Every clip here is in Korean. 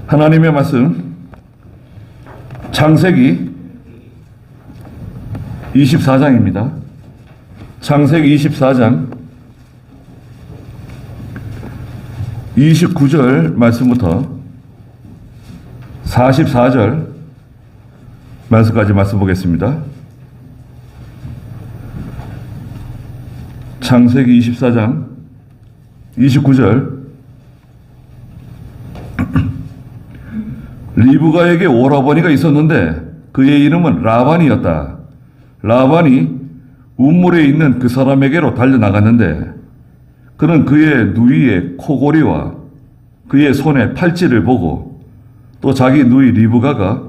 하나님의 말씀 창세기 24장입니다. 창세기 24장 29절 말씀부터 44절 말씀까지 말씀 보겠습니다. 창세기 24장 29절 리브가에게 오라버니가 있었는데 그의 이름은 라반이었다. 라반이 우물에 있는 그 사람에게로 달려나갔는데 그는 그의 누이의 코골이와 그의 손의 팔찌를 보고 또 자기 누이 리브가가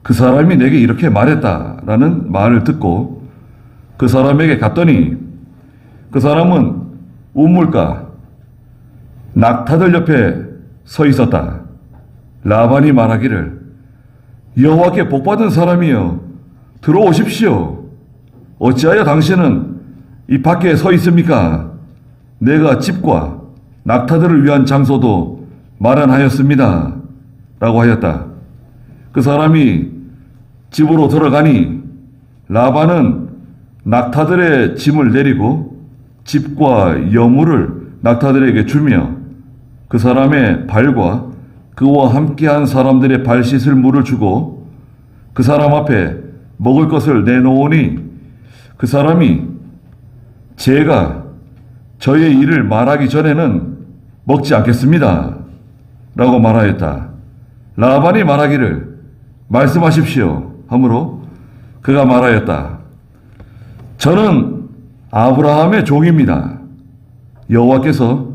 그 사람이 내게 이렇게 말했다라는 말을 듣고 그 사람에게 갔더니 그 사람은 우물가 낙타들 옆에 서 있었다. 라반이 말하기를 여호와께 복받은 사람이여 들어오십시오. 어찌하여 당신은 이 밖에 서 있습니까? 내가 집과 낙타들을 위한 장소도 마련하였습니다. 라고 하였다. 그 사람이 집으로 들어가니 라반은 낙타들의 짐을 내리고 집과 여물을 낙타들에게 주며 그 사람의 발과 그와 함께한 사람들의 발 씻을 물을 주고 그 사람 앞에 먹을 것을 내놓으니 그 사람이 제가 저의 일을 말하기 전에는 먹지 않겠습니다. 라고 말하였다. 라반이 말하기를 말씀하십시오. 하므로 그가 말하였다. 저는 아브라함의 종입니다. 여호와께서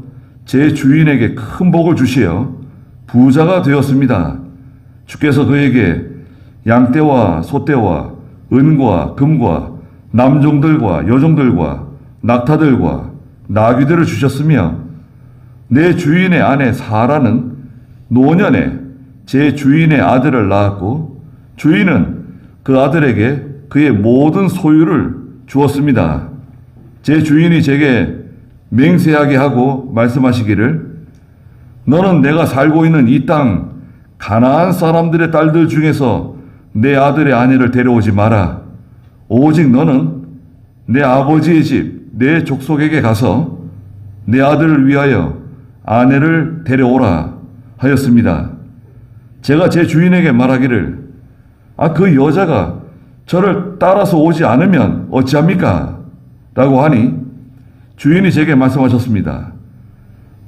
제 주인에게 큰 복을 주시어 부자가 되었습니다. 주께서 그에게 양떼와 소떼와 은과 금과 남종들과 여종들과 낙타들과 나귀들을 주셨으며 내 주인의 아내 사라는 노년에 제 주인의 아들을 낳았고 주인은 그 아들에게 그의 모든 소유를 주었습니다. 제 주인이 제게 맹세하게 하고 말씀하시기를 너는 내가 살고 있는 이 땅 가나안 사람들의 딸들 중에서 내 아들의 아내를 데려오지 마라. 오직 너는 내 아버지의 집, 내 족속에게 가서 내 아들을 위하여 아내를 데려오라 하였습니다. 제가 제 주인에게 말하기를 그 여자가 저를 따라서 오지 않으면 어찌합니까? 라고 하니 주인이 제게 말씀하셨습니다.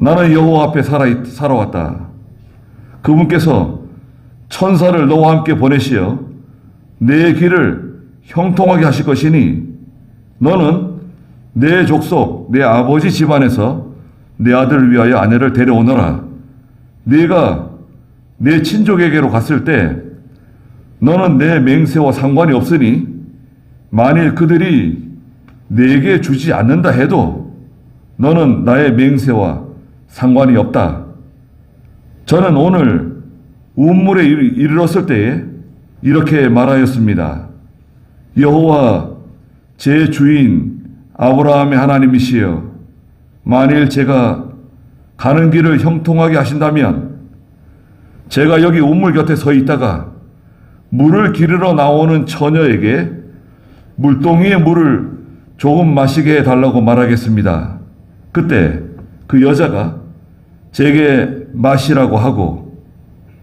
나는 여호와 앞에 살아왔다. 그분께서 천사를 너와 함께 보내시어 내 길을 형통하게 하실 것이니 너는 내 족속, 내 아버지 집안에서 내 아들을 위하여 아내를 데려오너라. 네가 내 친족에게로 갔을 때 너는 내 맹세와 상관이 없으니 만일 그들이 내게 주지 않는다 해도 너는 나의 맹세와 상관이 없다. 저는 오늘 우물에 이르렀을 때에 이렇게 말하였습니다. 여호와 제 주인 아브라함의 하나님이시여 만일 제가 가는 길을 형통하게 하신다면 제가 여기 우물 곁에 서 있다가 물을 기르러 나오는 처녀에게 물동이의 물을 조금 마시게 해달라고 말하겠습니다. 그때 그 여자가 제게 마시라고 하고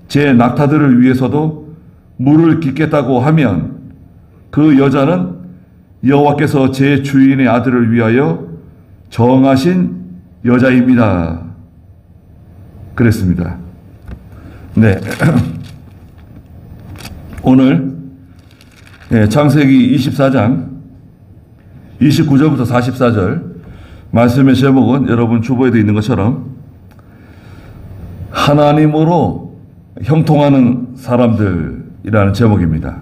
제 낙타들을 위해서도 물을 깃겠다고 하면 그 여자는 여호와께서 제 주인의 아들을 위하여 정하신 여자입니다. 그랬습니다. 네. 오늘 창세기 24장 29절부터 44절 말씀의 제목은 여러분 주보에도 있는 것처럼 하나님으로 형통하는 사람들이라는 제목입니다.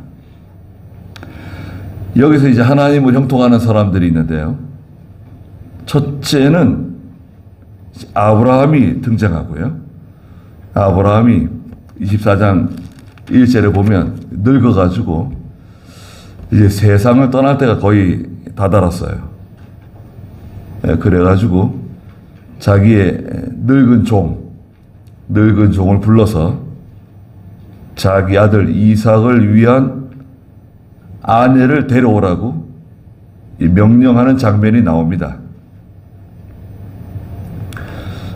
여기서 이제 하나님을 형통하는 사람들이 있는데요. 첫째는 아브라함이 등장하고요. 아브라함이 24장 1절에 보면 늙어가지고 이제 세상을 떠날 때가 거의 다다랐어요. 그래가지고 자기의 늙은 종을 불러서 자기 아들 이삭을 위한 아내를 데려오라고 명령하는 장면이 나옵니다.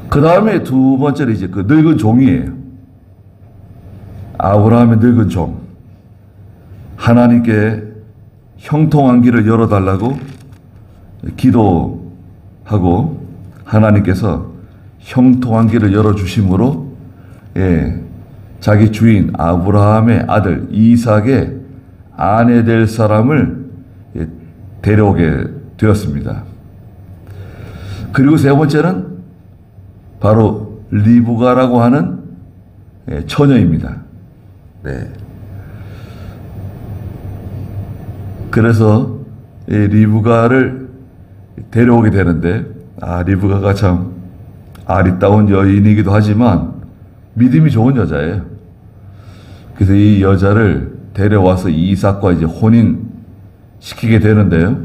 그 다음에 두 번째로 이제 그 늙은 종이에요. 아브라함의 늙은 종. 하나님께 형통한 길을 열어달라고 기도하고 하나님께서 형통한 길을 열어주심으로 자기 주인 아브라함의 아들 이삭의 아내 될 사람을 데려오게 되었습니다. 그리고 세 번째는 바로 리브가라고 하는 처녀입니다. 네. 그래서 리브가를 데려오게 되는데, 리브가가 참 아리따운 여인이기도 하지만 믿음이 좋은 여자예요. 그래서 이 여자를 데려와서 이삭과 이제 혼인 시키게 되는데요.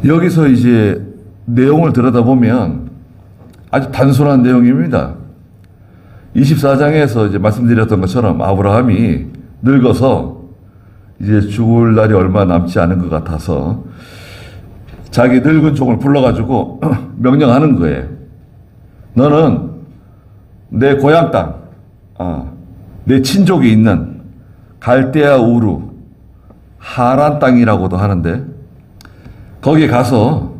여기서 이제 내용을 들여다보면 아주 단순한 내용입니다. 24장에서 이제 말씀드렸던 것처럼 아브라함이 늙어서 이제 죽을 날이 얼마 남지 않은 것 같아서 자기 늙은 종을 불러가지고 명령하는 거예요. 너는 내 고향 땅, 내 친족이 있는 갈대아 우르, 하란 땅이라고도 하는데 거기에 가서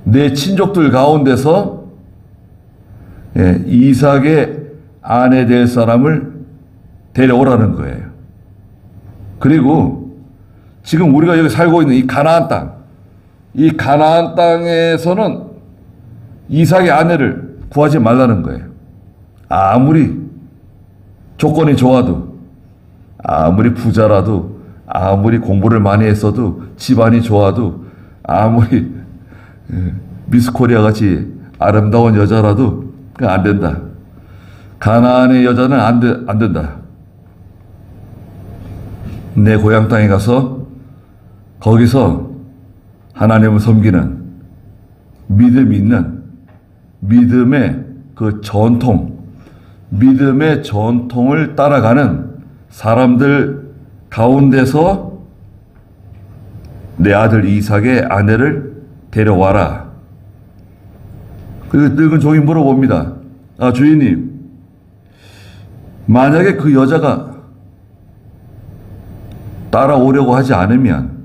내 친족들 가운데서 이삭의 아내 될 사람을 데려오라는 거예요. 그리고 지금 우리가 여기 살고 있는 이 가나안 땅, 이 가나안 땅에서는 이삭의 아내를 구하지 말라는 거예요. 아무리 조건이 좋아도, 아무리 부자라도, 아무리 공부를 많이 했어도, 집안이 좋아도, 아무리 미스 코리아 같이 아름다운 여자라도 그건 안 된다. 가나안의 여자는 안 된다. 내 고향 땅에 가서 거기서 하나님을 섬기는 믿음이 있는 믿음의 그 전통, 믿음의 전통을 따라가는 사람들 가운데서 내 아들 이삭의 아내를 데려와라. 그 늙은 종이 물어봅니다. 주인님, 만약에 그 여자가 따라오려고 하지 않으면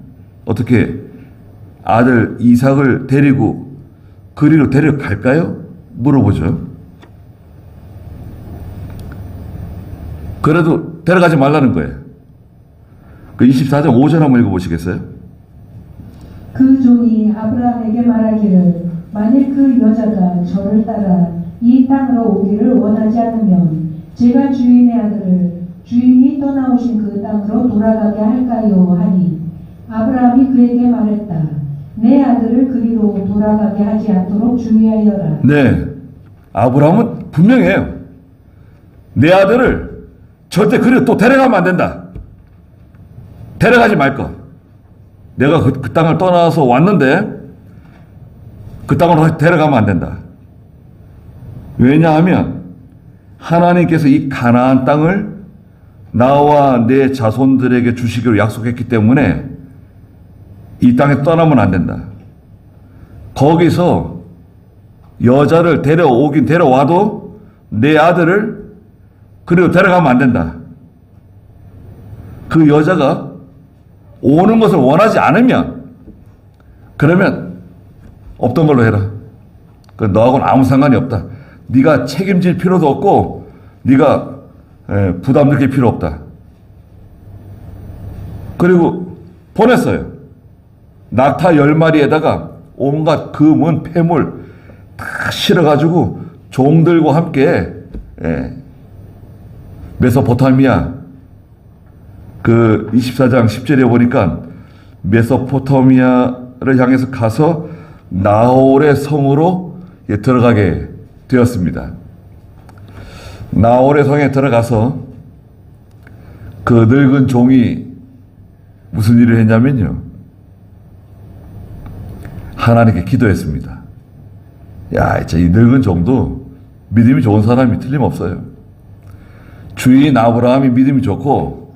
어떻게 아들 이삭을 데리고 그리로 데려갈까요? 물어보죠. 그래도 데려가지 말라는 거예요. 그 24장 5절 한번 읽어보시겠어요? 그 종이 아브라함에게 말하기를 만일 그 여자가 저를 따라 이 땅으로 오기를 원하지 않으면 제가 주인의 아들을 주인이 떠나오신 그 땅으로 돌아가게 할까요? 하니 아브라함이 그에게 말했다. 내 아들을 그리로 돌아가게 하지 않도록 주의하여라. 네, 아브라함은 분명해요. 내 아들을 절대 그리로 또 데려가면 안 된다. 데려가지 말 것. 내가 그 땅을 떠나서 왔는데 그 땅으로 데려가면 안 된다. 왜냐하면 하나님께서 이 가나안 땅을 나와 내 자손들에게 주시기로 약속했기 때문에 이 땅에 떠나면 안 된다. 거기서 여자를 데려오긴 데려와도 내 아들을 그리고 데려가면 안 된다. 그 여자가 오는 것을 원하지 않으면 그러면 없던 걸로 해라. 너하고는 아무 상관이 없다. 네가 책임질 필요도 없고 네가 부담 느낄 필요 없다. 그리고 보냈어요. 낙타 10마리에다가 온갖 금은 폐물 다 실어가지고 종들과 함께 메소포타미아 그 24장 10절에 보니까 메소포타미아를 향해서 가서 나홀의 성으로 들어가게 되었습니다. 나홀의 성에 들어가서 그 늙은 종이 무슨 일을 했냐면요. 하나님께 기도했습니다. 야, 이 늙은 종도 믿음이 좋은 사람이 틀림없어요. 주인 아브라함이 믿음이 좋고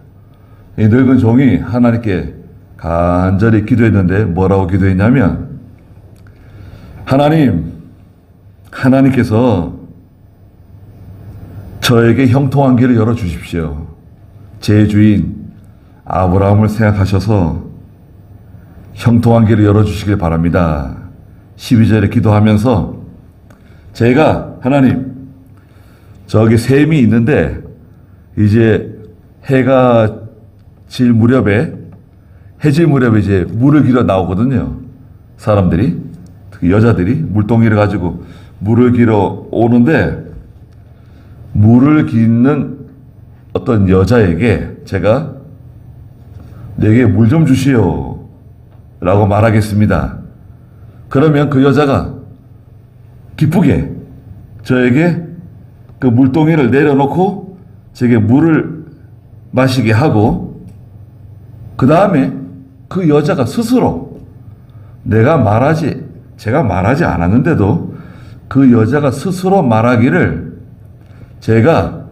이 늙은 종이 하나님께 간절히 기도했는데 뭐라고 기도했냐면 하나님께서 저에게 형통한 길을 열어주십시오. 제 주인 아브라함을 생각하셔서 형통한 길을 열어주시길 바랍니다. 12절에 기도하면서 제가 하나님 저기 샘이 있는데 이제 해질 무렵에 이제 물을 길어 나오거든요. 사람들이 특히 여자들이 물동이를 가지고 물을 길어 오는데 물을 깃는 어떤 여자에게 제가 내게 물 좀 주시오 라고 말하겠습니다. 그러면 그 여자가 기쁘게 저에게 그 물동이를 내려놓고 제게 물을 마시게 하고 그 다음에 그 여자가 스스로 제가 말하지 않았는데도 그 여자가 스스로 말하기를 제가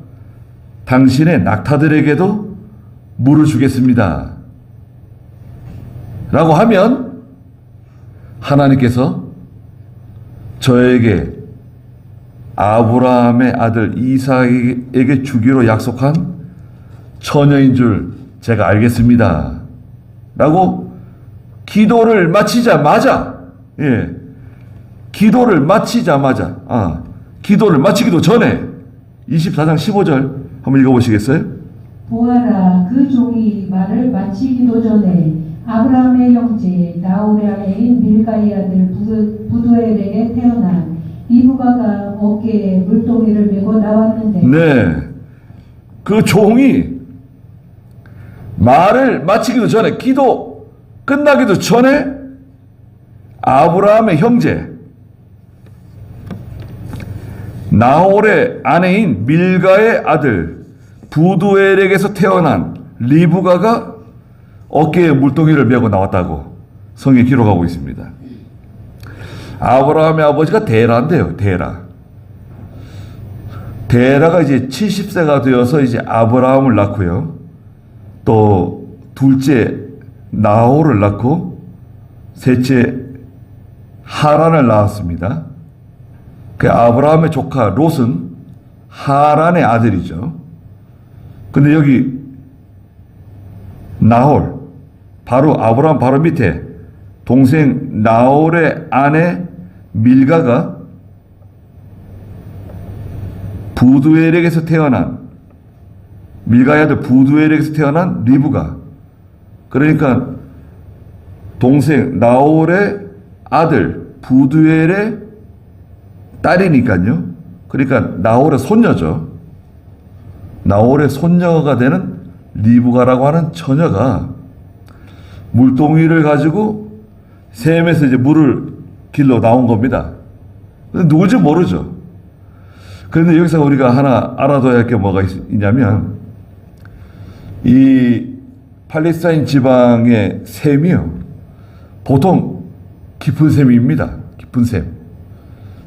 당신의 낙타들에게도 물을 주겠습니다 라고 하면 하나님께서 저에게 아브라함의 아들 이삭에게 주기로 약속한 처녀인 줄 제가 알겠습니다 라고 기도를 마치자마자 기도를 마치기도 전에 24장 15절 한번 읽어보시겠어요? 보아라, 그 종이 말을 마치기도 전에 아브라함의 형제 나홀의 아내인 밀가의 아들 부두엘에게 태어난 리브가가 어깨에 물동이를 메고 나왔는데 네, 그 종이 말을 마치기도 전에 기도 끝나기도 전에 아브라함의 형제 나홀의 아내인 밀가의 아들 부두엘에게서 태어난 리브가가 어깨에 물동이를 메고 나왔다고 성경에 기록하고 있습니다. 아브라함의 아버지가 데라인데요. 데라가 이제 70세가 되어서 이제 아브라함을 낳고요. 또 둘째 나홀을 낳고 셋째 하란을 낳았습니다. 그 아브라함의 조카 롯은 하란의 아들이죠. 근데 여기 나홀 바로 아브라함 바로 밑에 동생 나홀의 아내 밀가가 부두엘에게서 태어난 밀가의 아들 부두엘에게서 태어난 리브가 그러니까 동생 나홀의 아들 부두엘의 딸이니까요. 그러니까 나홀의 손녀죠. 나홀의 손녀가 되는 리브가라고 하는 처녀가 물동이를 가지고 샘에서 이제 물을 길러 나온 겁니다. 누군지 모르죠. 그런데 여기서 우리가 하나 알아둬야 할 게 뭐가 있냐면 이 팔레스타인 지방의 샘이요. 보통 깊은 샘입니다. 깊은 샘.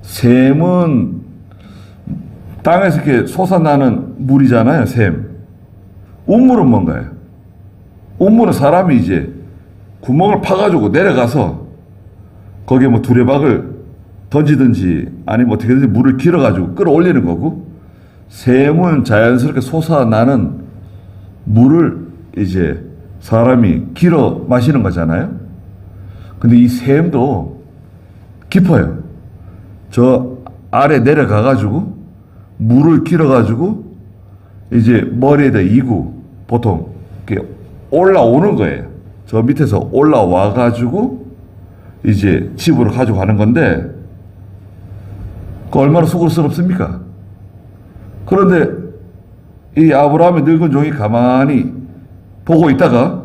샘은 땅에서 이렇게 솟아나는 물이잖아요. 샘. 운물은 뭔가요? 운물은 사람이 이제 구멍을 파가지고 내려가서 거기에 뭐 두레박을 던지든지 아니면 어떻게든지 물을 길어가지고 끌어올리는 거고 샘은 자연스럽게 솟아나는 물을 이제 사람이 길어 마시는 거잖아요. 근데 이 샘도 깊어요. 저 아래 내려가가지고 물을 길어가지고 이제 머리에다 이고 보통 이렇게 올라오는 거예요. 저 밑에서 올라와가지고 이제 집으로 가져가는 건데 그 얼마나 수고스럽습니까? 그런데 이 아브라함의 늙은 종이 가만히 보고 있다가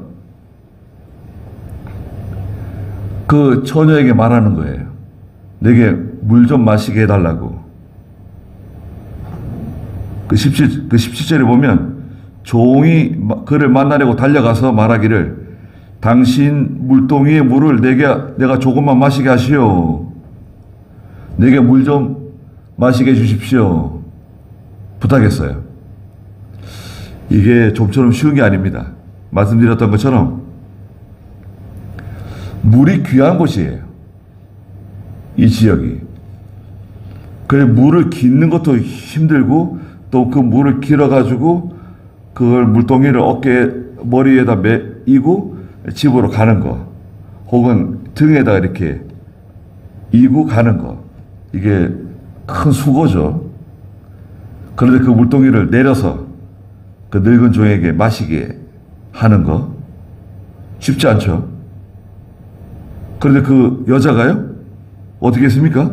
그 처녀에게 말하는 거예요. 내게 물 좀 마시게 해달라고. 그 17절에 보면 종이 그를 만나려고 달려가서 말하기를 당신 물동이의 물을 내가 조금만 마시게 하시오. 내게 물 좀 마시게 해주십시오. 부탁했어요. 이게 좀처럼 쉬운 게 아닙니다. 말씀드렸던 것처럼 물이 귀한 곳이에요. 이 지역이. 그래 물을 깃는 것도 힘들고 또 그 물을 길어가지고 그걸 물동이를 어깨 머리에다 매이고 집으로 가는 거 혹은 등에다 이렇게 이고 가는 거 이게 큰 수고죠. 그런데 그 물동이를 내려서 그 늙은 종에게 마시게 하는 거 쉽지 않죠. 그런데 그 여자가요? 어떻게 했습니까?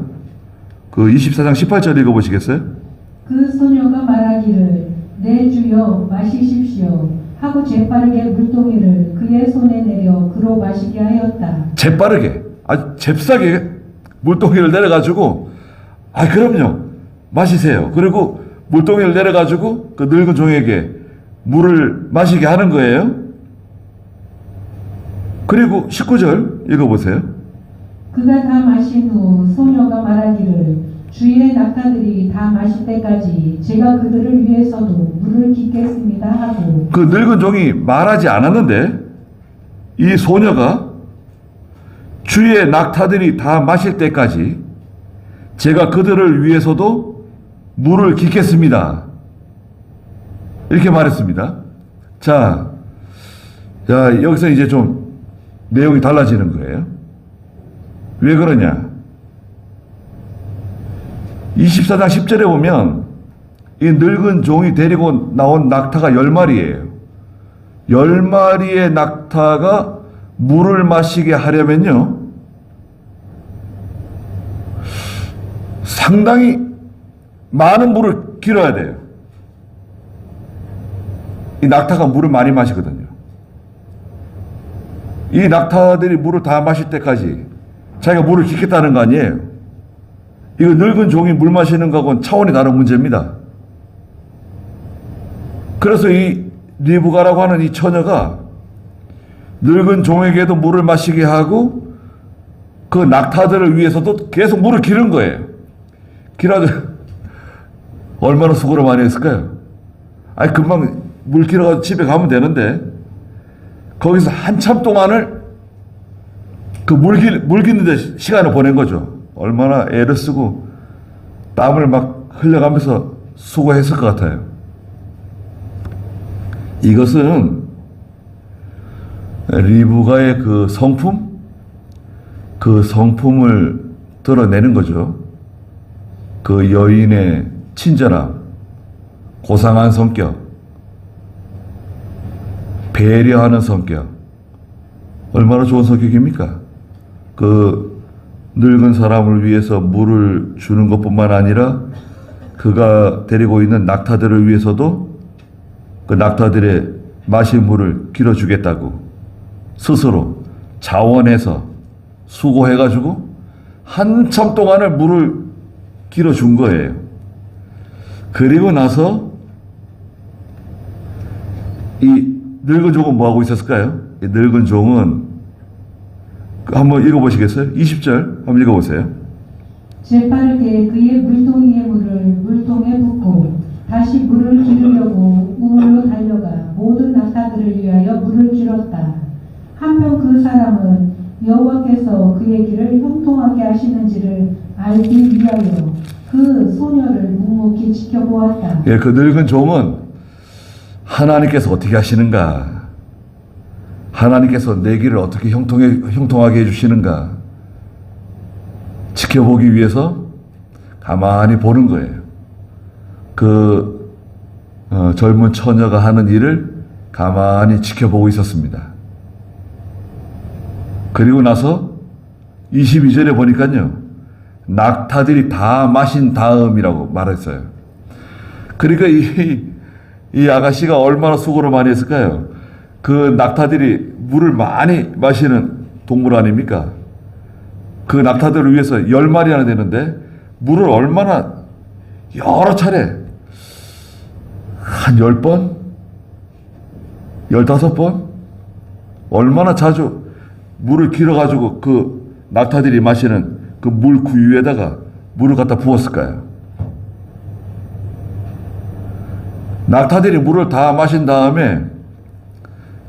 그 24장 18절 읽어보시겠어요? 그 소녀가 말하기를 내 주여 마시십시오 하고 재빠르게 물동이를 그의 손에 내려 그로 마시게 하였다. 재빠르게 아주 잽싸게 물동이를 내려가지고 그럼요 마시세요. 그리고 물동이를 내려가지고 그 늙은 종에게 물을 마시게 하는 거예요. 그리고 19절 읽어보세요. 그가 다 마신 후 소녀가 말하기를 주위의 낙타들이 다 마실 때까지 제가 그들을 위해서도 물을 깃겠습니다 하고 그 늙은 종이 말하지 않았는데 이 소녀가 주위의 낙타들이 다 마실 때까지 제가 그들을 위해서도 물을 깃겠습니다. 이렇게 말했습니다. 자, 여기서 이제 좀 내용이 달라지는 거예요. 왜 그러냐? 24장 10절에 보면 이 늙은 종이 데리고 나온 낙타가 10마리예요. 10마리의 낙타가 물을 마시게 하려면요. 상당히 많은 물을 길어야 돼요. 이 낙타가 물을 많이 마시거든요. 이 낙타들이 물을 다 마실 때까지 자기가 물을 깃겠다는 거 아니에요. 이거 늙은 종이 물 마시는 거하고는 차원이 다른 문제입니다. 그래서 이 리브가라고 하는 이 처녀가 늙은 종에게도 물을 마시게 하고 그 낙타들을 위해서도 계속 물을 기른 거예요. 길어도 얼마나 수고를 많이 했을까요? 금방 물 길어가지고 집에 가면 되는데 거기서 한참 동안을 그 물 깃는데 시간을 보낸 거죠. 얼마나 애를 쓰고 땀을 막 흘려가면서 수고했을 것 같아요. 이것은 리브가의 그 성품을 드러내는 거죠. 그 여인의 친절함, 고상한 성격, 배려하는 성격, 얼마나 좋은 성격입니까? 그 늙은 사람을 위해서 물을 주는 것뿐만 아니라 그가 데리고 있는 낙타들을 위해서도 그 낙타들의 마실 물을 길어주겠다고 스스로 자원해서 수고해가지고 한참 동안을 물을 길어준 거예요. 그리고 나서 이 늙은 종은 뭐하고 있었을까요? 이 늙은 종은 한번 읽어보시겠어요? 20절 한번 읽어보세요. 재빠르게 그의 물동이의 물을 물통에 붓고 다시 물을 기르려고 우물로 달려가 모든 낙타들을 위하여 물을 길었다. 한편 그 사람은 여호와께서 그의 길을 형통하게 하시는지를 알기 위하여 그 소녀를 묵묵히 지켜보았다. 그 늙은 종은 하나님께서 어떻게 하시는가? 하나님께서 내 길을 어떻게 형통하게 해주시는가? 지켜보기 위해서 가만히 보는 거예요. 젊은 처녀가 하는 일을 가만히 지켜보고 있었습니다. 그리고 나서 22절에 보니까요. 낙타들이 다 마신 다음이라고 말했어요. 그러니까 이 아가씨가 얼마나 수고를 많이 했을까요? 그 낙타들이 물을 많이 마시는 동물 아닙니까? 그 낙타들을 위해서 10마리나 되는데 물을 얼마나 여러 차례 한 10번? 15번? 얼마나 자주 물을 길어가지고 그 낙타들이 마시는 그 물 구유에다가 물을 갖다 부었을까요? 낙타들이 물을 다 마신 다음에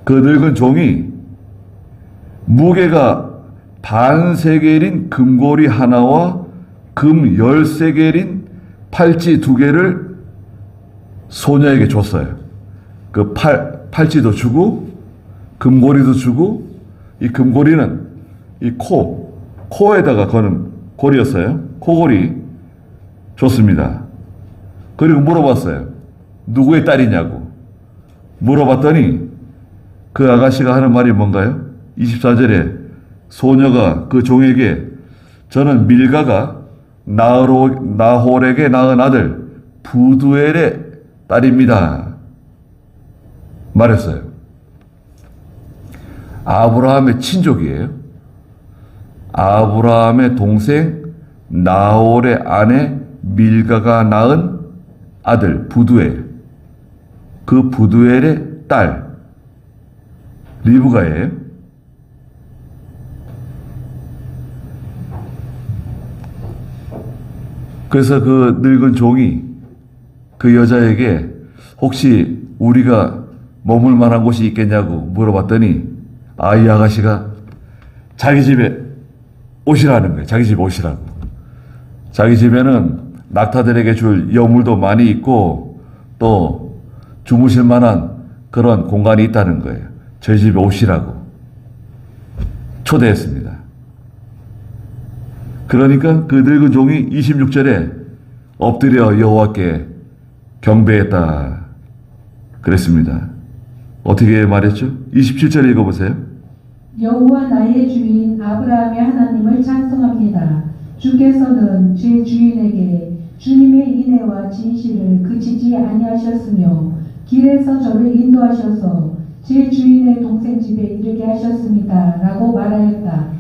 그 늙은 종이 무게가 반세겔인 금고리 하나와 금 10세겔인 팔찌 2개를 소녀에게 줬어요. 그 팔찌도 주고 금고리도 주고, 이 금고리는 이 코에다가 거는 고리였어요. 코고리 줬습니다. 그리고 물어봤어요. 누구의 딸이냐고 물어봤더니 그 아가씨가 하는 말이 뭔가요? 24절에 소녀가 그 종에게 저는 밀가가 나홀에게 낳은 아들 부두엘의 딸입니다 말했어요. 아브라함의 친족이에요. 아브라함의 동생 나홀의 아내 밀가가 낳은 아들 부두엘, 그 부두엘의 딸 리브가예요. 그래서 그 늙은 종이 그 여자에게 혹시 우리가 머물 만한 곳이 있겠냐고 물어봤더니 이 아가씨가 자기 집에 오시라는 거예요. 자기 집에 오시라고. 자기 집에는 낙타들에게 줄 여물도 많이 있고 또 주무실 만한 그런 공간이 있다는 거예요. 저희 집에 오시라고 초대했습니다. 그러니까 그 늙은 종이 26절에 엎드려 여호와께 경배했다 그랬습니다. 어떻게 말했죠? 27절 읽어보세요. 여호와 나의 주인 아브라함의 하나님을 찬송합니다. 주께서는 제 주인에게 주님의 인애와 진실을 그치지 아니하셨으며 길에서 저를 인도하셔서 제 주인의 동생 집에 이르게 하셨습니다. 라고 말하였다.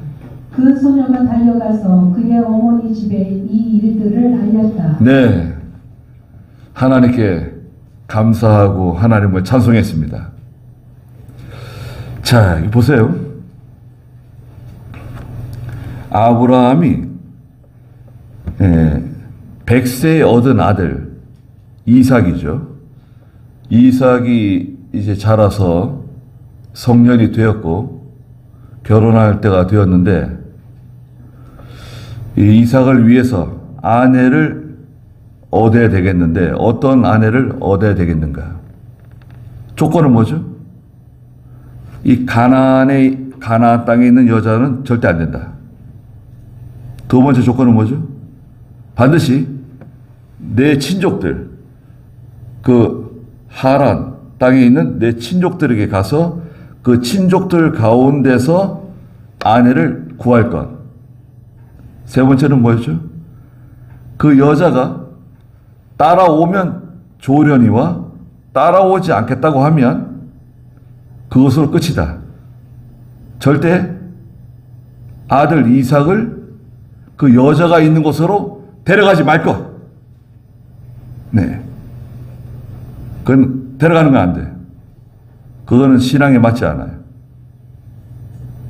그 소녀가 달려가서 그의 어머니 집에 이 일들을 알렸다. 네, 하나님께 감사하고 하나님을 찬송했습니다. 자, 보세요. 아브라함이 100세에 얻은 아들 이삭이죠. 이삭이 이제 자라서 성년이 되었고 결혼할 때가 되었는데 이 이삭을 위해서 아내를 얻어야 되겠는데 어떤 아내를 얻어야 되겠는가? 조건은 뭐죠? 이 가나안 땅에 있는 여자는 절대 안 된다. 두 번째 조건은 뭐죠? 반드시 내 친족들, 그 하란 땅에 있는 내 친족들에게 가서 그 친족들 가운데서 아내를 구할 것. 세 번째는 뭐였죠? 그 여자가 따라오면 좋으려니와 따라오지 않겠다고 하면 그것으로 끝이다. 절대 아들 이삭을 그 여자가 있는 곳으로 데려가지 말 것. 네. 그건 데려가는 건 안 돼. 그거는 신앙에 맞지 않아요.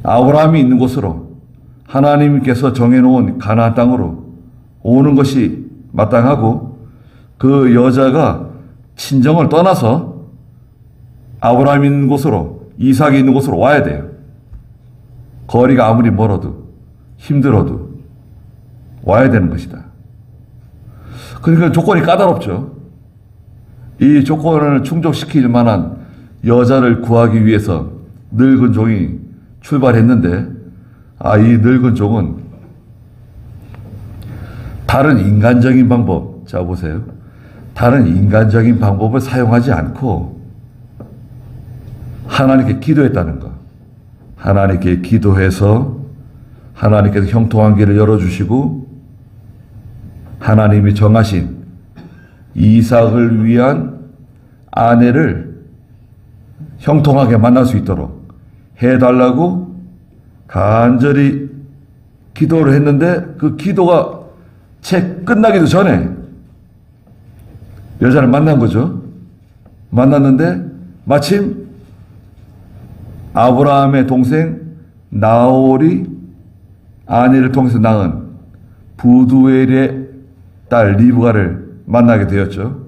아브라함이 있는 곳으로 하나님께서 정해놓은 가나안 땅으로 오는 것이 마땅하고 그 여자가 친정을 떠나서 아브라함이 있는 곳으로 이삭이 있는 곳으로 와야 돼요. 거리가 아무리 멀어도 힘들어도 와야 되는 것이다. 그러니까 조건이 까다롭죠. 이 조건을 충족시킬 만한 여자를 구하기 위해서 늙은 종이 출발했는데 이 늙은 종은 다른 인간적인 방법, 자 보세요. 다른 인간적인 방법을 사용하지 않고 하나님께 기도했다는 것. 하나님께 기도해서 하나님께서 형통한 길을 열어주시고 하나님이 정하신 이삭을 위한 아내를 형통하게 만날 수 있도록 해달라고 간절히 기도를 했는데 그 기도가 채 끝나기도 전에 여자를 만난 거죠. 만났는데 마침 아브라함의 동생 나홀이 아내를 통해서 낳은 부두엘의 딸 리브가를 만나게 되었죠.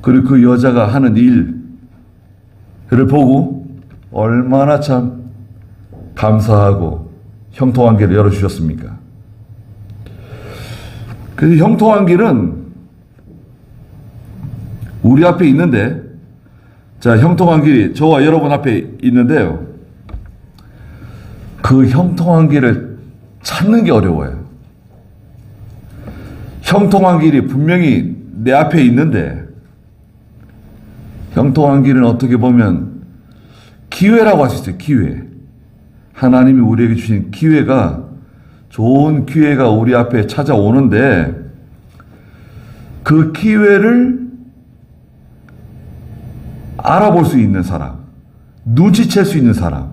그리고 그 여자가 하는 일을 보고 얼마나 참 감사하고 형통한 길을 열어주셨습니까? 그 형통한 길은 우리 앞에 있는데, 자, 형통한 길이 저와 여러분 앞에 있는데요. 그 형통한 길을 찾는 게 어려워요. 형통한 길이 분명히 내 앞에 있는데, 형통한 길은 어떻게 보면 기회라고 할 수 있어요. 기회. 하나님이 우리에게 주신 기회가, 좋은 기회가 우리 앞에 찾아오는데, 그 기회를 알아볼 수 있는 사람, 눈치챌 수 있는 사람,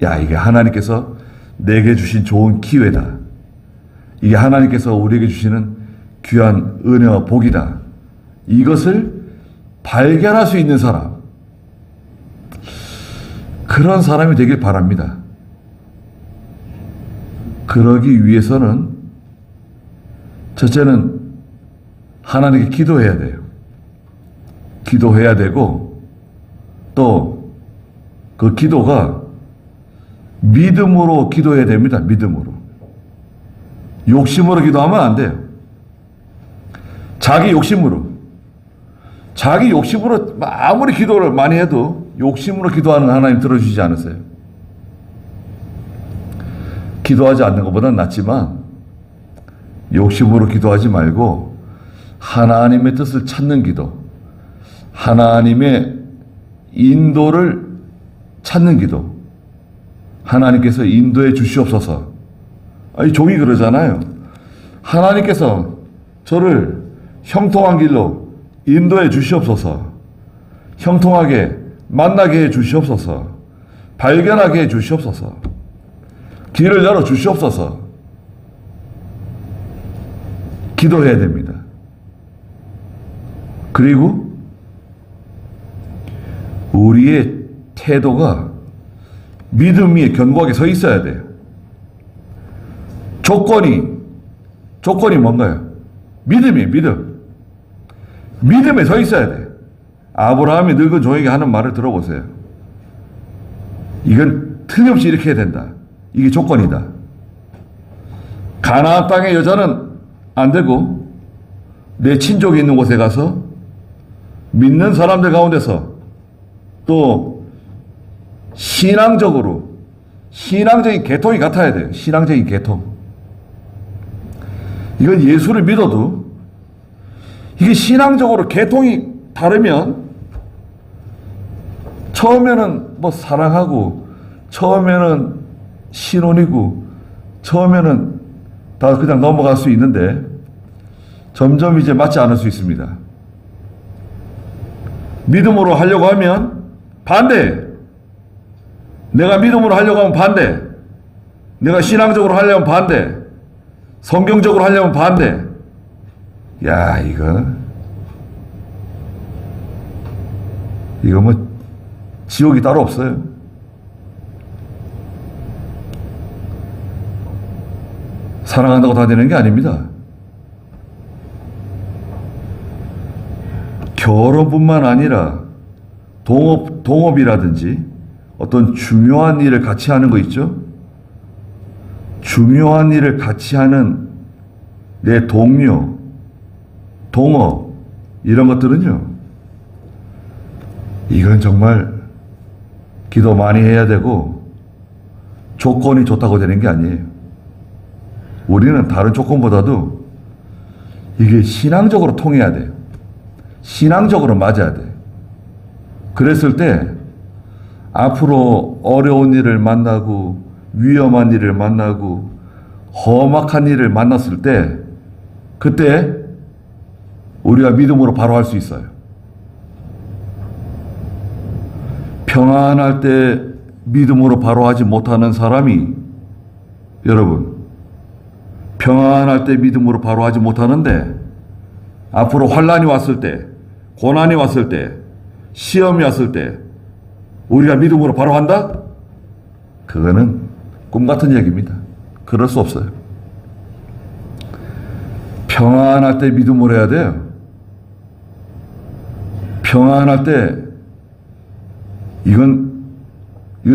야, 이게 하나님께서 내게 주신 좋은 기회다. 이게 하나님께서 우리에게 주시는 귀한 은혜와 복이다. 이것을 발견할 수 있는 사람, 그런 사람이 되길 바랍니다. 그러기 위해서는 첫째는 하나님께 기도해야 돼요. 기도해야 되고, 또 그 기도가 믿음으로 기도해야 됩니다. 믿음으로. 욕심으로 기도하면 안 돼요. 자기 욕심으로 아무리 기도를 많이 해도 욕심으로 기도하는 하나님 들어주시지 않으세요. 기도하지 않는 것보다는 낫지만 욕심으로 기도하지 말고 하나님의 뜻을 찾는 기도, 하나님의 인도를 찾는 기도, 하나님께서 인도해 주시옵소서. 아니, 종이 그러잖아요. 하나님께서 저를 형통한 길로 인도해 주시옵소서. 형통하게 만나게 해 주시옵소서. 발견하게 해 주시옵소서. 길을 열어 주시옵소서. 기도해야 됩니다. 그리고 우리의 태도가 믿음 위에 견고하게 서 있어야 돼요. 조건이 뭔가요? 믿음이에요, 믿음. 믿음에 서 있어야 돼. 아브라함이 늙은 종에게 하는 말을 들어보세요. 이건 틀림없이 이렇게 해야 된다. 이게 조건이다. 가나안 땅의 여자는 안 되고 내 친족이 있는 곳에 가서 믿는 사람들 가운데서 또 신앙적인 계통이 같아야 돼요. 신앙적인 계통. 이건 예수를 믿어도 이게 신앙적으로 계통이 다르면 처음에는 뭐 사랑하고 처음에는 신혼이고 처음에는 다 그냥 넘어갈 수 있는데 점점 이제 맞지 않을 수 있습니다. 믿음으로 하려고 하면 반대. 내가 믿음으로 하려고 하면 반대. 내가 신앙적으로 하려면 반대. 성경적으로 하려면 반대. 야, 이거 뭐 지옥이 따로 없어요. 사랑한다고 다 되는 게 아닙니다. 결혼뿐만 아니라 동업이라든지 어떤 중요한 일을 같이 하는 거 있죠? 중요한 일을 같이 하는 내 동료, 동업, 이런 것들은요, 이건 정말 기도 많이 해야 되고 조건이 좋다고 되는 게 아니에요. 우리는 다른 조건보다도 이게 신앙적으로 통해야 돼요. 신앙적으로 맞아야 돼요. 그랬을 때 앞으로 어려운 일을 만나고 위험한 일을 만나고 험악한 일을 만났을 때 그때 우리가 믿음으로 바로 할 수 있어요. 평안할 때 믿음으로 바로 하지 못하는 사람이, 여러분, 평안할 때 믿음으로 바로 하지 못하는데 앞으로 환난이 왔을 때, 고난이 왔을 때, 시험이 왔을 때 우리가 믿음으로 바로 한다? 그거는 꿈 같은 얘기입니다. 그럴 수 없어요. 평안할 때 믿음으로 해야 돼요. 평안할 때 이건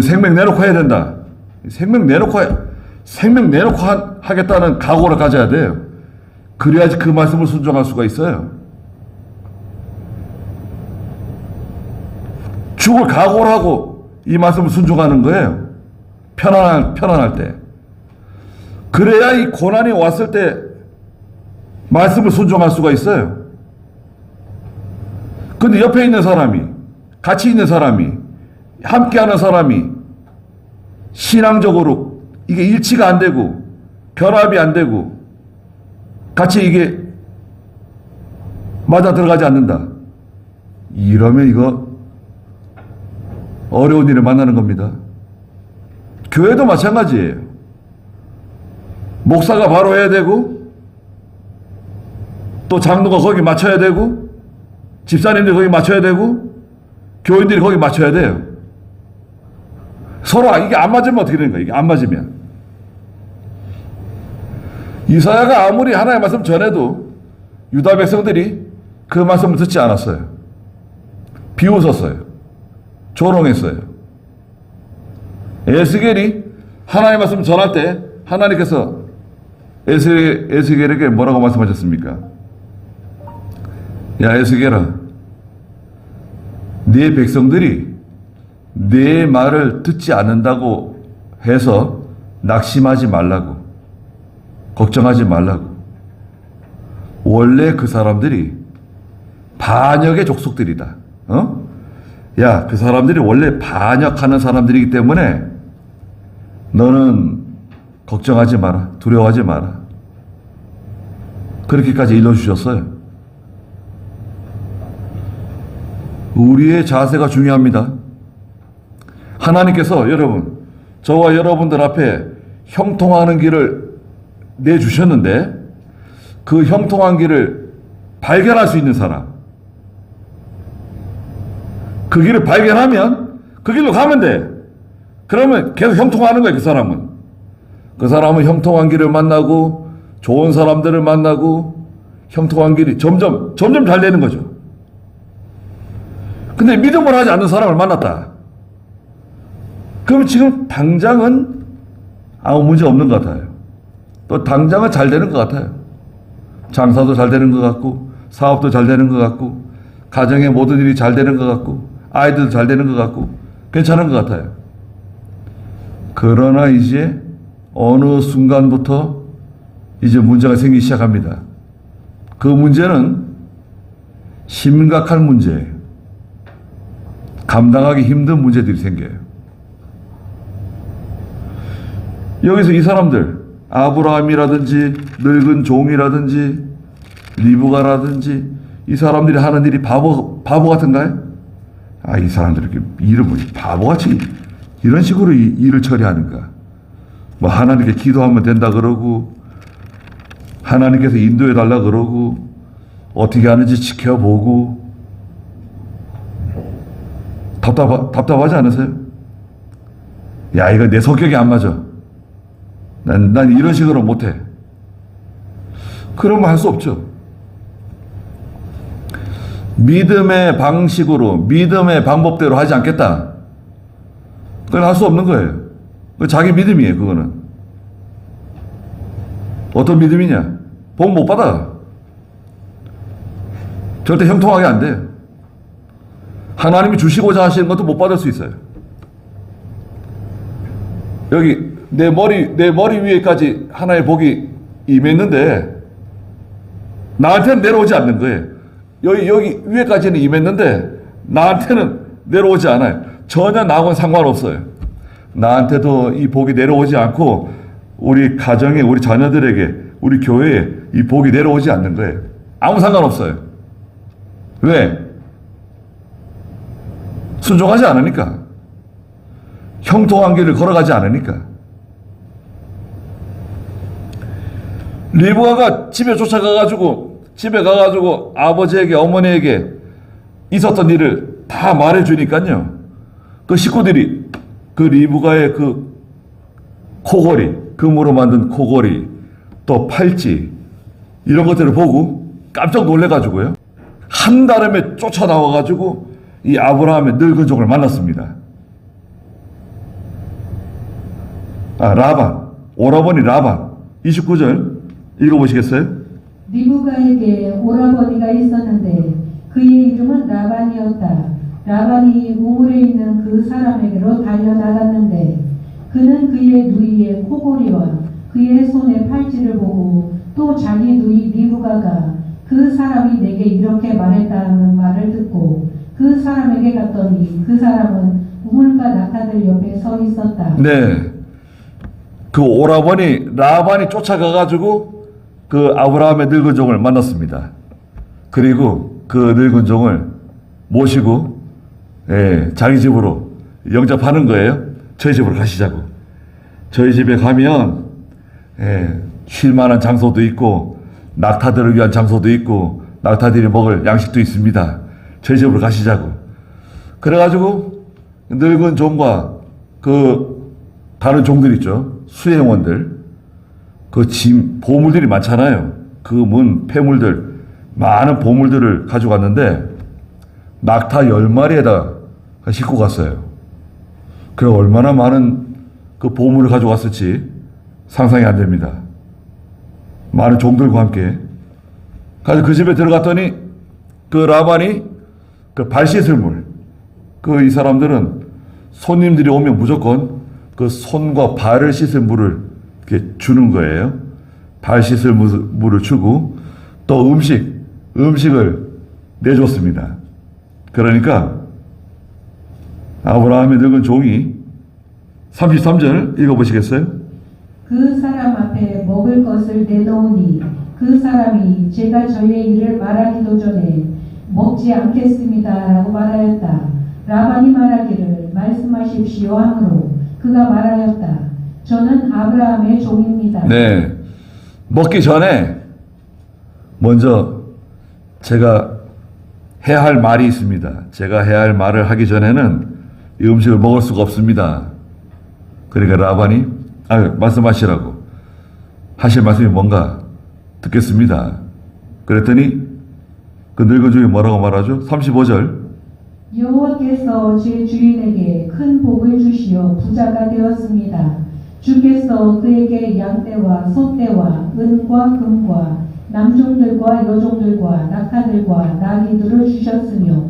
생명 내놓고 해야 된다. 생명 내놓고 하겠다는 각오를 가져야 돼요. 그래야지 그 말씀을 순종할 수가 있어요. 죽을 각오를 하고 이 말씀을 순종하는 거예요. 편안할 때. 그래야 이 고난이 왔을 때 말씀을 순종할 수가 있어요. 근데 옆에 있는 사람이, 같이 있는 사람이, 함께하는 사람이 신앙적으로 이게 일치가 안 되고 결합이 안 되고 같이 이게 맞아 들어가지 않는다. 이러면 이거 어려운 일을 만나는 겁니다. 교회도 마찬가지예요. 목사가 바로 해야 되고 또 장로가 거기 맞춰야 되고 집사님들이 거기 맞춰야 되고 교인들이 거기 맞춰야 돼요. 서로 이게 안 맞으면 어떻게 되는 거예요? 이게 안 맞으면. 이사야가 아무리 하나님의 말씀 전해도 유다 백성들이 그 말씀을 듣지 않았어요. 비웃었어요. 조롱했어요. 에스겔이 하나님의 말씀 전할 때 하나님께서 에스겔에게 뭐라고 말씀하셨습니까? 야, 에스겔아, 네 백성들이 내 말을 듣지 않는다고 해서 낙심하지 말라고, 걱정하지 말라고. 원래 그 사람들이 반역의 족속들이다. 야, 그 사람들이 원래 반역하는 사람들이기 때문에 너는 걱정하지 마라. 두려워하지 마라. 그렇게까지 일러주셨어요. 우리의 자세가 중요합니다. 하나님께서 여러분, 저와 여러분들 앞에 형통하는 길을 내주셨는데 그 형통한 길을 발견할 수 있는 사람, 그 길을 발견하면 그 길로 가면 돼. 그러면 계속 형통하는 거예요. 그 사람은 형통한 길을 만나고 좋은 사람들을 만나고 형통한 길이 점점 잘 되는 거죠. 근데 믿음을 하지 않는 사람을 만났다. 그럼 지금 당장은 아무 문제 없는 것 같아요. 또 당장은 잘 되는 것 같아요. 장사도 잘 되는 것 같고 사업도 잘 되는 것 같고 가정의 모든 일이 잘 되는 것 같고 아이들도 잘 되는 것 같고 괜찮은 것 같아요. 그러나 이제 어느 순간부터 이제 문제가 생기기 시작합니다. 그 문제는 심각한 문제예요. 감당하기 힘든 문제들이 생겨요. 여기서 이 사람들, 아브라함이라든지 늙은 종이라든지 리브가라든지 이 사람들이 하는 일이 바보 같은가요? 이 사람들이 이렇게 일을 바보같이 이런 식으로 일을 처리하는가? 뭐 하나님께 기도하면 된다 그러고 하나님께서 인도해 달라 그러고 어떻게 하는지 지켜보고 답답하지 않으세요? 야, 이거 내 성격이 안 맞아. 난 이런 식으로 못해. 그러면 할 수 없죠. 믿음의 방식으로, 믿음의 방법대로 하지 않겠다. 그건 할 수 없는 거예요. 자기 믿음이에요, 그거는. 어떤 믿음이냐? 복 못 받아. 절대 형통하게 안 돼. 하나님이 주시고자 하시는 것도 못 받을 수 있어요. 여기 내 머리 위에까지 하나의 복이 임했는데 나한테는 내려오지 않는 거예요. 여기 위에까지는 임했는데 나한테는 내려오지 않아요. 전혀 나하고는 상관없어요. 나한테도 이 복이 내려오지 않고 우리 가정에, 우리 자녀들에게, 우리 교회에 이 복이 내려오지 않는 거예요. 아무 상관없어요. 왜? 순종하지 않으니까. 형통한 길을 걸어가지 않으니까. 리브가가 집에 가가지고 아버지에게, 어머니에게 있었던 일을 다 말해주니까요. 그 식구들이 그 리브가의 그 코걸이, 금으로 만든 코걸이, 또 팔찌, 이런 것들을 보고 깜짝 놀래가지고요. 한달음에 쫓아나와가지고 이 아브라함의 늙은 종을 만났습니다. 라반, 오라버니 라반. 29절 읽어보시겠어요? 리브가에게 오라버니가 있었는데 그의 이름은 라반이었다. 라반이 우물에 있는 그 사람에게로 달려나갔는데 그는 그의 누이의 코골이와 그의 손의 팔찌를 보고 또 자기 누이 리브가가 그 사람이 내게 이렇게 말했다는 말을 듣고 그 사람에게 갔더니 그 사람은 우물가 낙타들 옆에 서 있었다. 네. 그 오라버니 라반이 쫓아가가지고 그 아브라함의 늙은 종을 만났습니다. 그리고 그 늙은 종을 모시고 자기 집으로 영접하는 거예요. 저희 집으로 가시자고. 저희 집에 가면 쉴 만한 장소도 있고 낙타들을 위한 장소도 있고 낙타들이 먹을 양식도 있습니다. 저희 집으로 가시자고. 그래가지고 늙은 종과 그 다른 종들 있죠. 수행원들, 그 보물들이 많잖아요. 금은, 폐물들, 많은 보물들을 가져갔는데 낙타 10마리에다 싣고 갔어요. 그 얼마나 많은 그 보물을 가져갔을지 상상이 안 됩니다. 많은 종들과 함께. 그래서 그 집에 들어갔더니 그 라반이 그 발 씻을 물, 그 이 사람들은 손님들이 오면 무조건 그 손과 발을 씻을 물을 이렇게 주는 거예요. 발 씻을 물을 주고 또 음식을 내줬습니다. 그러니까 아브라함의 늙은 종이 33절 읽어보시겠어요? 그 사람 앞에 먹을 것을 내놓으니 그 사람이 제가 저의 일을 말하기도 전에 먹지 않겠습니다 라고 말하였다. 라반이 말하기를 말씀하십시오 하므로 그가 말하였다. 저는 아브라함의 종입니다. 네. 먹기 전에 먼저 제가 해야 할 말이 있습니다. 제가 해야 할 말을 하기 전에는 이 음식을 먹을 수가 없습니다. 그러니까 라반이 말씀하시라고. 하실 말씀이 뭔가 듣겠습니다. 그랬더니 그 늙은 종이 뭐라고 말하죠? 35절. 여호와께서 제 주인에게 큰 복을 주시어 부자가 되었습니다. 주께서 그에게 양떼와 소떼와 은과 금과 남종들과 여종들과 낙타들과 나귀들을 주셨으며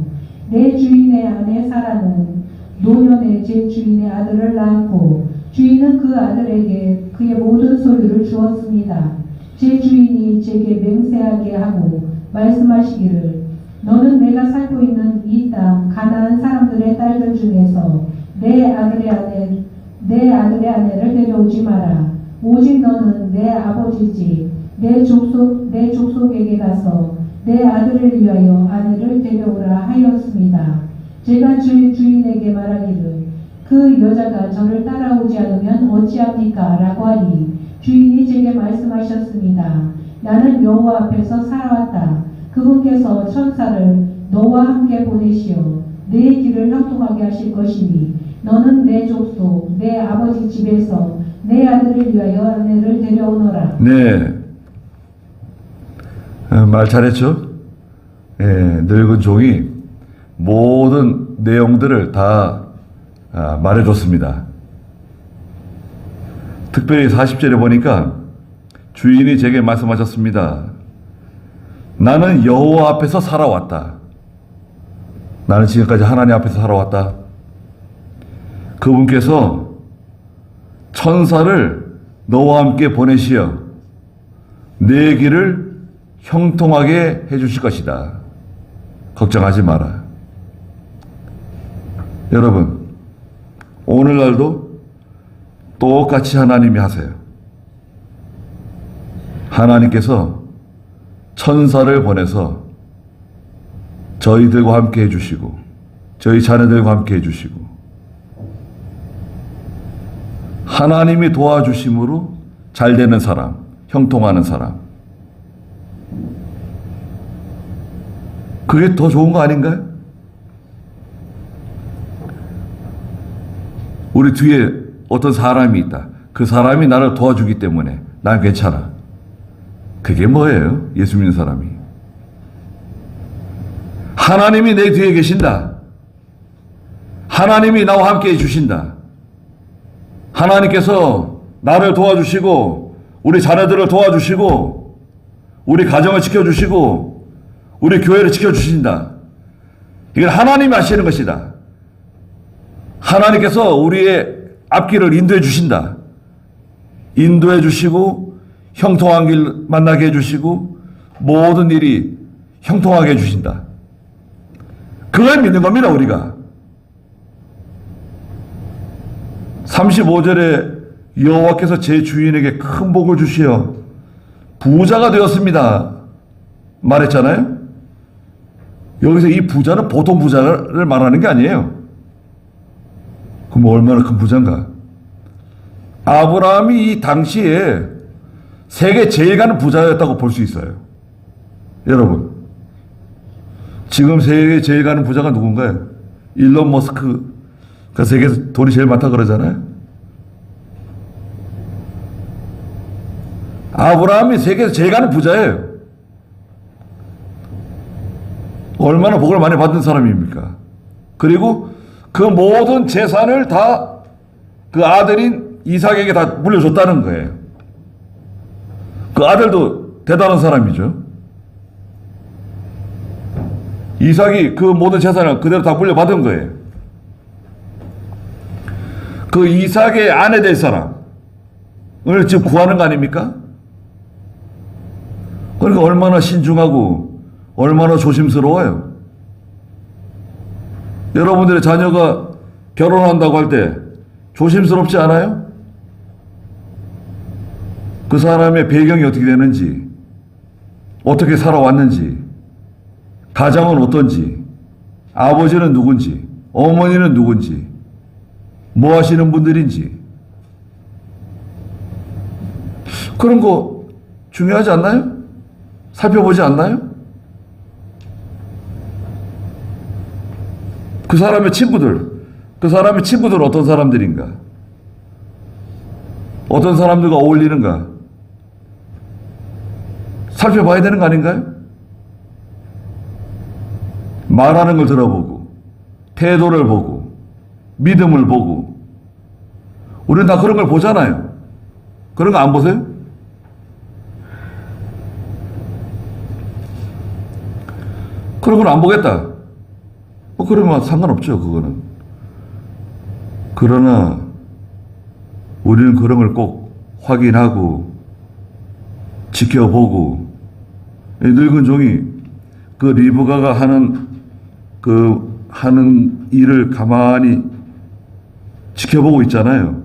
내 주인의 아내 사라는 노년에 제 주인의 아들을 낳았고 주인은 그 아들에게 그의 모든 소유를 주었습니다. 제 주인이 제게 맹세하게 하고 말씀하시기를 너는 내가 살고 있는 이 땅 가나안 사람들의 딸들 중에서 내 아들의 아내를 데려오지 마라. 오직 너는 내 아버지 집, 내 족속에게 가서 내 아들을 위하여 아내를 데려오라 하였습니다. 제가 주인에게 말하기를 그 여자가 저를 따라오지 않으면 어찌합니까? 라고 하니 주인이 제게 말씀하셨습니다. 나는 여호와 앞에서 살아왔다. 그분께서 천사를 너와 함께 보내시어 내 길을 형통하게 하실 것이니 너는 내 족속, 내 아버지 집에서 내 아들을 위하여 아내를 데려오너라. 네. 말 잘했죠? 늙은 종이 모든 내용들을 다 말해줬습니다. 특별히 40절에 보니까 주인이 제게 말씀하셨습니다. 나는 여호와 앞에서 살아왔다. 나는 지금까지 하나님 앞에서 살아왔다. 그분께서 천사를 너와 함께 보내시어 내 길을 형통하게 해주실 것이다. 걱정하지 마라. 여러분, 오늘날도 똑같이 하나님이 하세요. 하나님께서 천사를 보내서 저희들과 함께 해주시고 저희 자녀들과 함께 해주시고 하나님이 도와주심으로 잘 되는 사람, 형통하는 사람, 그게 더 좋은 거 아닌가요? 우리 뒤에 어떤 사람이 있다. 그 사람이 나를 도와주기 때문에 난 괜찮아. 그게 뭐예요? 예수 믿는 사람이. 하나님이 내 뒤에 계신다. 하나님이 나와 함께 해주신다. 하나님께서 나를 도와주시고 우리 자녀들을 도와주시고 우리 가정을 지켜주시고 우리 교회를 지켜주신다. 이건 하나님이 하시는 것이다. 하나님께서 우리의 앞길을 인도해 주신다. 인도해 주시고 형통한 길 만나게 해주시고 모든 일이 형통하게 해주신다. 그걸 믿는 겁니다, 우리가. 35절에 여호와께서 제 주인에게 큰 복을 주시어 부자가 되었습니다 말했잖아요. 여기서 이 부자는 보통 부자를 말하는 게 아니에요. 그럼 얼마나 큰 부자인가? 아브라함이 이 당시에 세계 제일 가는 부자였다고 볼 수 있어요. 여러분, 지금 세계 제일 가는 부자가 누군가요? 일론 머스크가 세계에서 돈이 제일 많다 그러잖아요. 아브라함이 세계에서 제일 가는 부자예요. 얼마나 복을 많이 받은 사람입니까? 그리고 그 모든 재산을 다 그 아들인 이삭에게 다 물려줬다는 거예요. 그 아들도 대단한 사람이죠. 이삭이 그 모든 재산을 그대로 다 물려받은 거예요. 그 이삭의 아내 될 사람을 지금 구하는 거 아닙니까? 그러니까 얼마나 신중하고 얼마나 조심스러워요. 여러분들의 자녀가 결혼한다고 할 때 조심스럽지 않아요? 그 사람의 배경이 어떻게 되는지, 어떻게 살아왔는지, 가정은 어떤지, 아버지는 누군지, 어머니는 누군지, 뭐 하시는 분들인지, 그런 거 중요하지 않나요? 살펴보지 않나요? 그 사람의 친구들은 어떤 사람들인가? 어떤 사람들과 어울리는가? 살펴봐야 되는 거 아닌가요? 말하는 걸 들어보고, 태도를 보고, 믿음을 보고, 우리는 다 그런 걸 보잖아요. 그런 거 안 보세요? 그런 걸 안 보겠다. 그러면 상관없죠, 그거는. 그러나 우리는 그런 걸 꼭 확인하고 지켜보고, 이 늙은 종이 그 리브가가 하는 일을 가만히 지켜보고 있잖아요.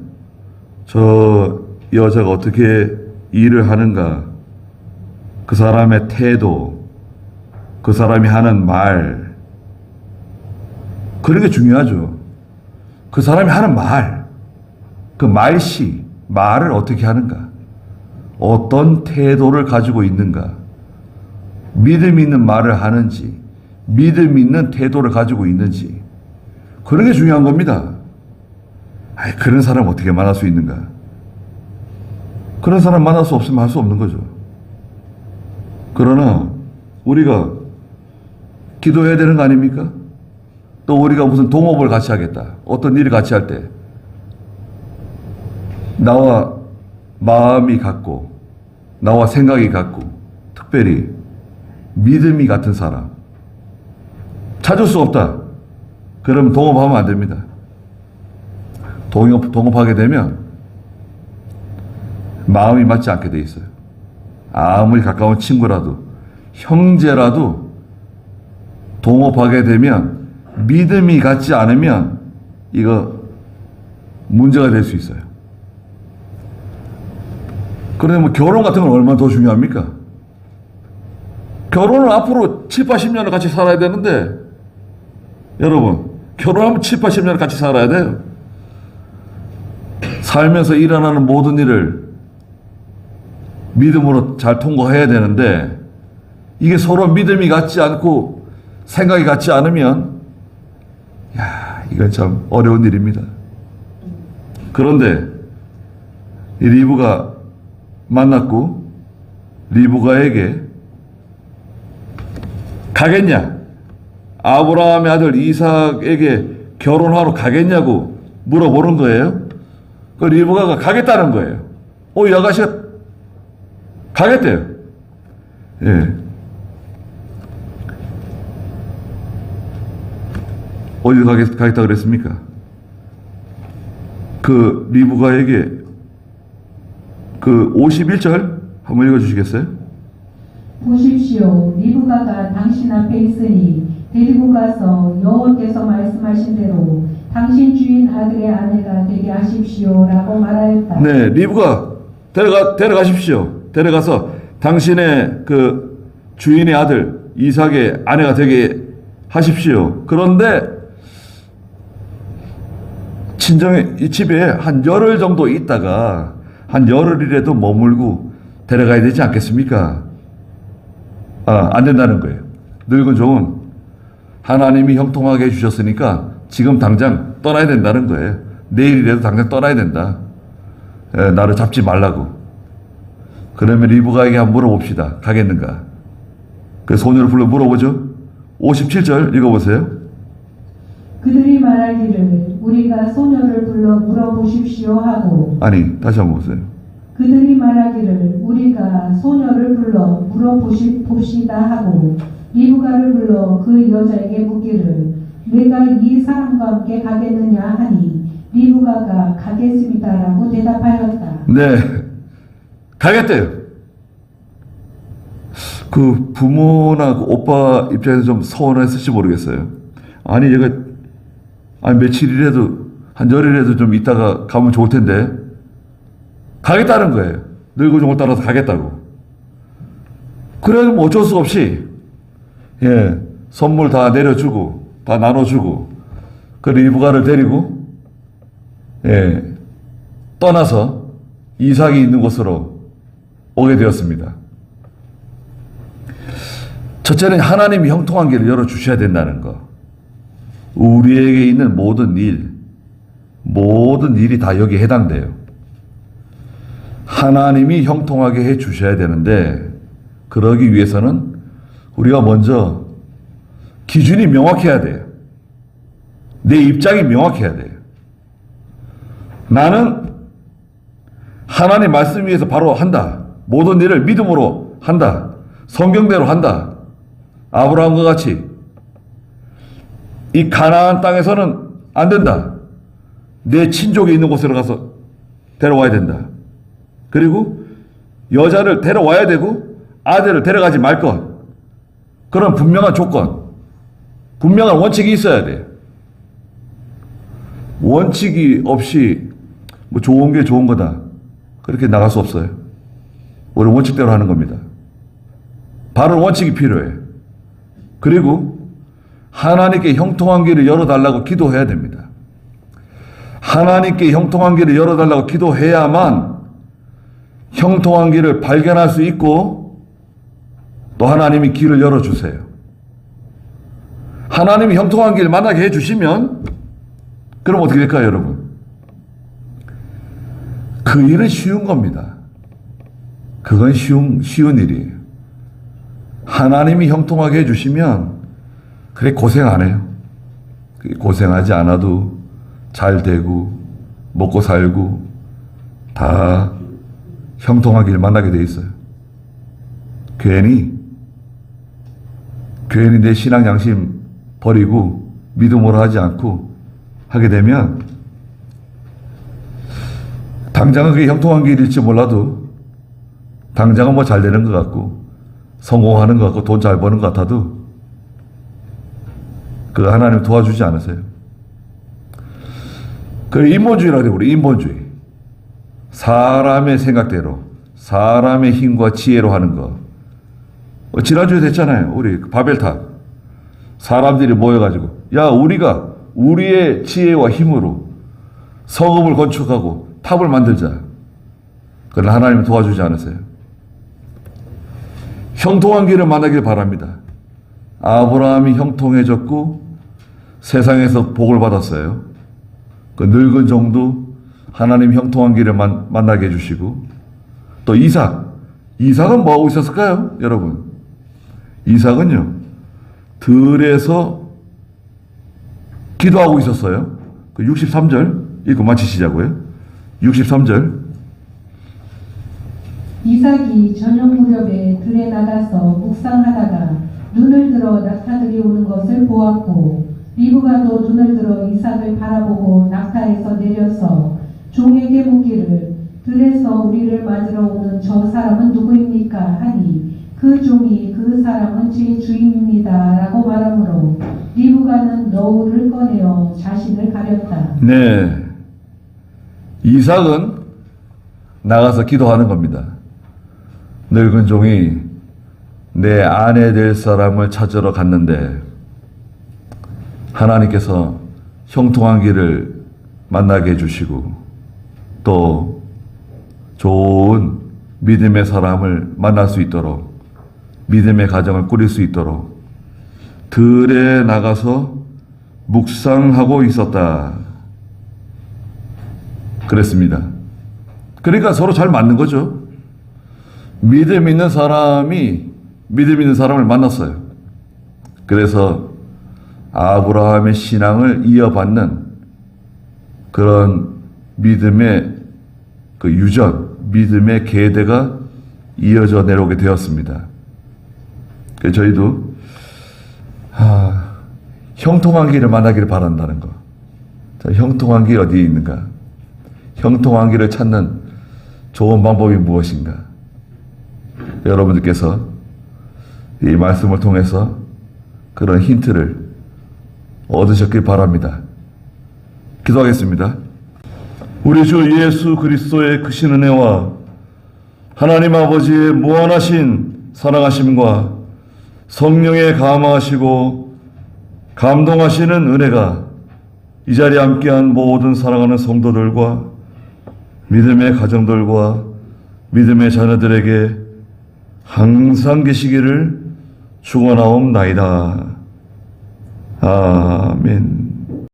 저 여자가 어떻게 일을 하는가, 그 사람의 태도, 그 사람이 하는 말, 그런 게 중요하죠. 그 사람이 하는 말, 그 말씨, 말을 어떻게 하는가, 어떤 태도를 가지고 있는가, 믿음 있는 말을 하는지, 믿음 있는 태도를 가지고 있는지, 그런 게 중요한 겁니다. 그런 사람 어떻게 만날 수 있는가? 그런 사람 만날 수 없으면 할 수 없는 거죠. 그러나 우리가 기도해야 되는 거 아닙니까? 또 우리가 무슨 동업을 같이 하겠다, 어떤 일을 같이 할 때 나와 마음이 같고 나와 생각이 같고 특별히 믿음이 같은 사람 찾을 수 없다. 그러면 동업하면 안 됩니다. 동업하게 되면 마음이 맞지 않게 돼 있어요. 아무리 가까운 친구라도 형제라도 동업하게 되면 믿음이 같지 않으면 이거 문제가 될 수 있어요. 그런데 뭐 결혼 같은 건 얼마나 더 중요합니까? 결혼은 앞으로 7, 80년을 같이 살아야 되는데, 여러분, 결혼하면 7, 80년을 같이 살아야 돼요. 살면서 일어나는 모든 일을 믿음으로 잘 통과해야 되는데, 이게 서로 믿음이 같지 않고 생각이 같지 않으면, 이건 참 어려운 일입니다. 그런데 이 리브가 만났고 리브가에게 가겠냐? 아브라함의 아들 이삭에게 결혼하러 가겠냐고 물어보는 거예요. 그 리브가가 가겠다는 거예요. 이 아가씨가 가겠대요. 예. 어디 가겠다 그랬습니까? 그 리브가에게 그 51절 한번 읽어주시겠어요? 보십시오. 리브가가 당신 앞에 있으니 데리고 가서 여호와께서 말씀하신 대로 당신 주인 아들의 아내가 되게 하십시오라고 말하였다. 네, 리브가 데려가십시오. 데려가서 당신의 그 주인의 아들 이삭의 아내가 되게 하십시오. 그런데 친정에 이 집에 한 열흘 정도 있다가 한 열흘이라도 머물고 데려가야 되지 않겠습니까? 안 된다는 거예요. 늙은 종은 하나님이 형통하게 해주셨으니까 지금 당장 떠나야 된다는 거예요. 내일이라도 당장 떠나야 된다. 나를 잡지 말라고. 그러면 리브가에게 한번 물어봅시다. 가겠는가? 그 소녀를 불러 물어보죠. 57절 읽어보세요. 그들이 말하기를 우리가 소녀를 불러 물어보십시오 하고 아니, 다시 한번 보세요. 그들이 말하기를 우리가 소녀를 불러 물어봅시다 하고 리브가를 불러 그 여자에게 묻기를 내가 이 사람과 함께 가겠느냐 하니 리브가가 가겠습니다라고 대답하였다. 네, 가겠대요. 그 부모나 그 오빠 입장에서 좀 서운했을지 모르겠어요. 아니 얘가 며칠이라도 한 열흘이라도 좀 있다가 가면 좋을 텐데 가겠다는 거예요. 늙은 종을 따라서 가겠다고. 그래도 뭐 어쩔 수 없이 선물 다 내려주고 다 나눠주고 그 리브가를 데리고 떠나서 이삭이 있는 곳으로 오게 되었습니다. 첫째는 하나님이 형통한 길을 열어주셔야 된다는 거. 우리에게 있는 모든 일이 다 여기에 해당돼요. 하나님이 형통하게 해 주셔야 되는데 그러기 위해서는 우리가 먼저 기준이 명확해야 돼요. 내 입장이 명확해야 돼요. 나는 하나님 말씀 위에서 바로 한다. 모든 일을 믿음으로 한다. 성경대로 한다. 아브라함과 같이 이 가나안 땅에서는 안 된다. 내 친족이 있는 곳으로 가서 데려와야 된다. 그리고 여자를 데려와야 되고 아들을 데려가지 말 것. 그런 분명한 조건, 분명한 원칙이 있어야 돼요. 원칙이 없이 뭐 좋은 게 좋은 거다. 그렇게 나갈 수 없어요. 우리 원칙대로 하는 겁니다. 바로 원칙이 필요해요. 그리고 하나님께 형통한 길을 열어달라고 기도해야 됩니다. 하나님께 형통한 길을 열어달라고 기도해야만 형통한 길을 발견할 수 있고 또 하나님이 길을 열어주세요. 하나님이 형통한 길을 만나게 해주시면 그럼 어떻게 될까요, 여러분? 그 일은 쉬운 겁니다. 그건 쉬운 일이에요. 하나님이 형통하게 해주시면 그래 고생 안 해요. 고생하지 않아도 잘 되고 먹고 살고 다 형통하길 만나게 돼 있어요. 괜히 내 신앙 양심 버리고 믿음으로 하지 않고 하게 되면 당장은 그게 형통한 길일지 몰라도 당장은 뭐 잘 되는 것 같고 성공하는 것 같고 돈 잘 버는 것 같아도 그 하나님 도와주지 않으세요. 그 인본주의라고 해요. 우리 인본주의. 사람의 생각대로 사람의 힘과 지혜로 하는 거. 지난주에 됐잖아요. 우리 바벨탑. 사람들이 모여가지고 야 우리가 우리의 지혜와 힘으로 성읍을 건축하고 탑을 만들자. 그러나 하나님은 도와주지 않으세요. 형통한 길을 만나길 바랍니다. 아브라함이 형통해졌고 세상에서 복을 받았어요. 그 늙은 종도 하나님 형통한 길을 만나게 해주시고 또 이삭은 뭐하고 있었을까요? 여러분 이삭은요 들에서 기도하고 있었어요. 그 63절 읽고 마치시자고요. 63절. 이삭이 저녁 무렵에 들에 나가서 묵상하다가 눈을 들어 낙타들이 오는 것을 보았고 리브가도 눈을 들어 이삭을 바라보고 낙타에서 내려서 종에게 묻기를 들에서 우리를 맞으러 오는 저 사람은 누구입니까 하니 그 종이 그 사람은 제 주인입니다 라고 말하므로 리브가는 너울을 꺼내어 자신을 가렸다. 네. 이삭은 나가서 기도하는 겁니다. 늙은 종이 내 아내 될 사람을 찾으러 갔는데 하나님께서 형통한 길을 만나게 해주시고 또 좋은 믿음의 사람을 만날 수 있도록 믿음의 가정을 꾸릴 수 있도록 들에 나가서 묵상하고 있었다. 그랬습니다. 그러니까 서로 잘 맞는 거죠. 믿음 있는 사람이 믿음 있는 사람을 만났어요. 그래서 아브라함의 신앙을 이어받는 그런 믿음의 그 유전, 믿음의 계대가 이어져 내려오게 되었습니다. 그래서 저희도 형통한 길을 만나기를 바란다는 거. 자, 형통한 길 어디에 있는가? 형통한 길을 찾는 좋은 방법이 무엇인가? 여러분들께서 이 말씀을 통해서 그런 힌트를 얻으셨길 바랍니다. 기도하겠습니다. 우리 주 예수 그리스도의 크신 은혜와 하나님 아버지의 무한하신 사랑하심과 성령의 감화하시고 감동하시는 은혜가 이 자리에 함께한 모든 사랑하는 성도들과 믿음의 가정들과 믿음의 자녀들에게 항상 계시기를 축원하옵나이다. 아멘.